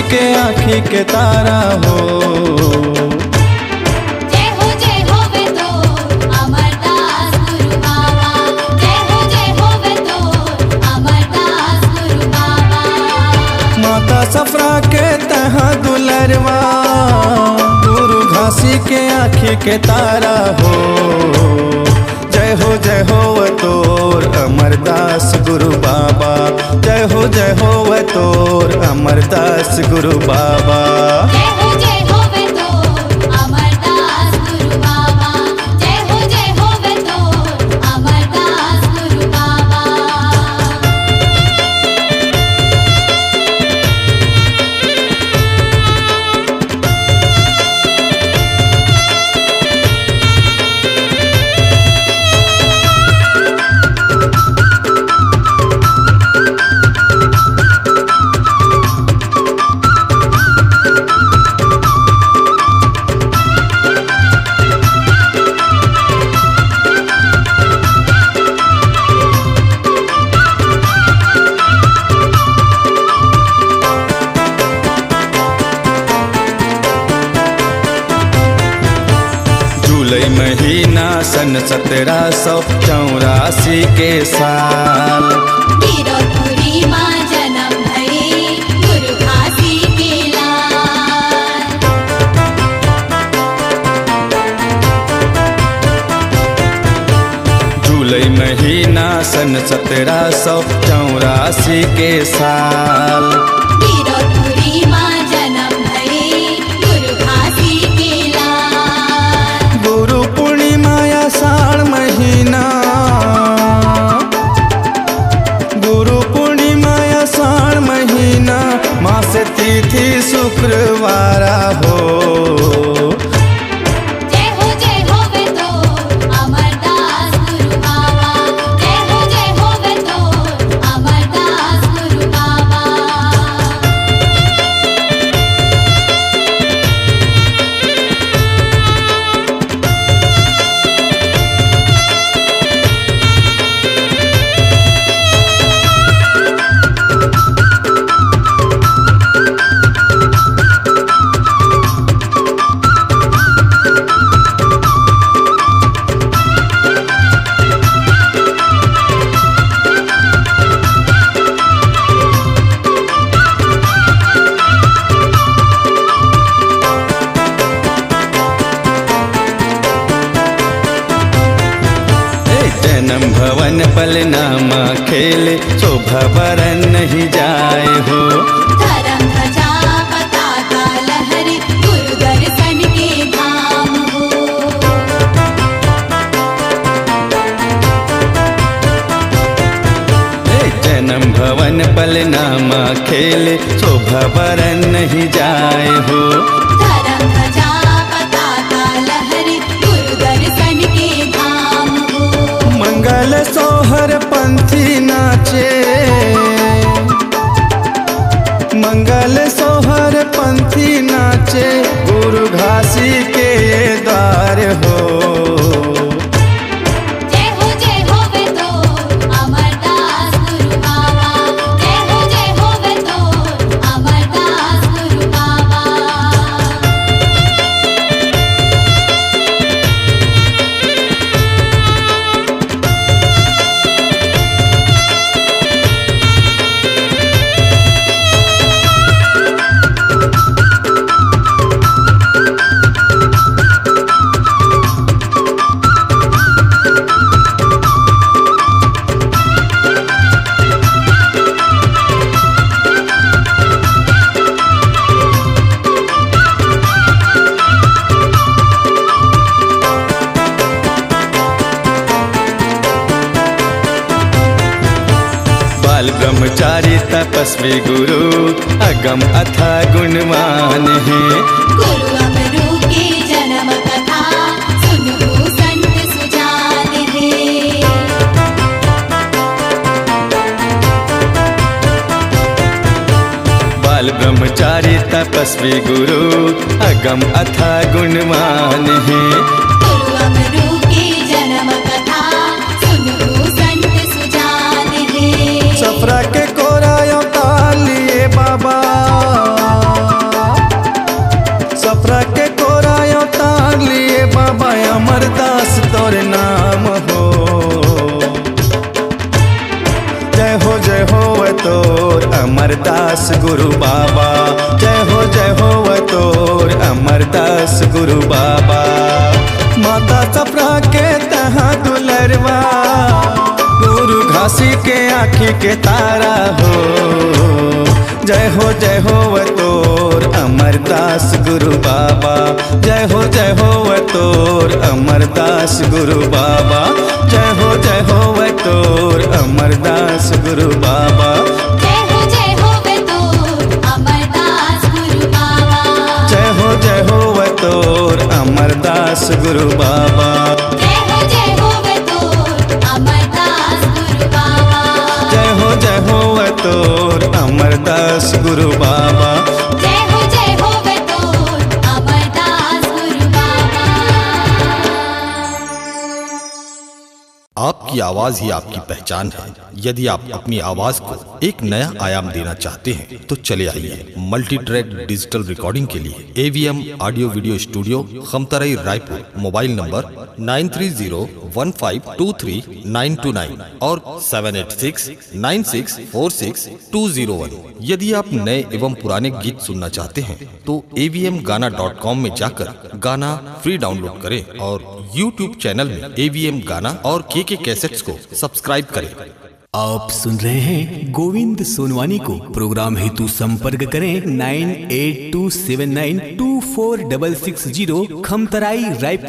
के आँखी के तारा हो। जय हो वे तो अमरदास गुरु बाबा, जय हो वे तो अमरदास गुरु बाबा। माता सफरा के तहाँ दुलरवा, गुरु घासी के आँखी के तारा हो। जय हो तोर अमरदास गुरु बाबा, जय हो तोर अमरदास गुरु बाबा। जय हो वे तो अमरदास गुरु बाबा, जय हो वे तो अमरदास गुरु बाबा। जुलाई महीना सन 1784 के साल, वीरपुरी माँ जन्म भये गुरु घासी के लाल। जुलाई महीना सन 1784 के साल, वीरपुरी माँ जन्म भये गुरु घासी के लाल। गुरु पूर्णिमा या साढ़ महीना, गुरु पूर्णिमा या साढ़ महीना, मास तिथि शुक्रवारा हो। जय हो वे तो अमरदास गुरु बाबा, जय हो वे तो अमरदास गुरु बाबा। जन्म भवन पलनामा खेले, शोभा बरन नहीं जाए हो। धर्म ध्वजा पताका लहरी, गुरु दर्शन के धाम हो। जन्म भवन पलनामा खेले, शोभा बरन नहीं जाए हो। धर्म ध्वजा पताका लहरी, गुरु दर्शन के धाम हो। मंगल सोहर पंथी नाचे, मंगल सोहर पंथी नाचे, गुरु घासी के ये द्वार हो। जय हो वे तो अमरदास गुरु बाबा, जय हो वे तो अमरदास गुरु बाबा। बाल ब्रह्मचारी तपस्वी गुरु, अगम अथा गुणवान है। गुरु अमरू की जन्म कथा, सुनो संत सुजान है। बाल ब्रह्मचारी तपस्वी गुरु, अगम अथा गुणवान है। गुरु अमरू की जन्म कथा, सुनो संत सुजान है। सफरा के कोरा तालिए बाबा, गुरु बाबा। जय हो तोर अमरदास गुरु बाबा। माता सफरा के तहाँ दुलरवा, गुरु घासी के आँखी के तारा हो। जय हो तोर अमरदास गुरु बाबा। जय हो तोर अमरदास गुरु बाबा। जय हो तोर अमरदास गुरु बाबा। जय हो वे तोर अमरदास गुरु बाबा। जय हो तोर अमरदास गुरु बाबा। जय हो वे तोर अमरदास गुरु बाबा। जय हो तोर अमरदास गुरु बाबा। जय हो वे तोर अमरदास गुरु बाबा। आपकी आवाज ही आपकी पहचान है। यदि आप अपनी आवाज को एक नया आयाम देना चाहते हैं तो चले आइए मल्टी ट्रैक डिजिटल रिकॉर्डिंग के लिए AVM audio video studio Khamtarai Raipur. Mobile number 9301523929 और 7869646201। यदि आप नए एवं पुराने गीत सुनना चाहते हैं तो avmgana.com में जाकर गाना फ्री डाउनलोड करें और YouTube चैनल में AVM गाना और KK कैसेट्स को सब्सक्राइब करें। आप सुन रहे हैं गोविंद सोनवानी को। प्रोग्राम हेतु संपर्क करें 9827924660 खमतराई रायपुर।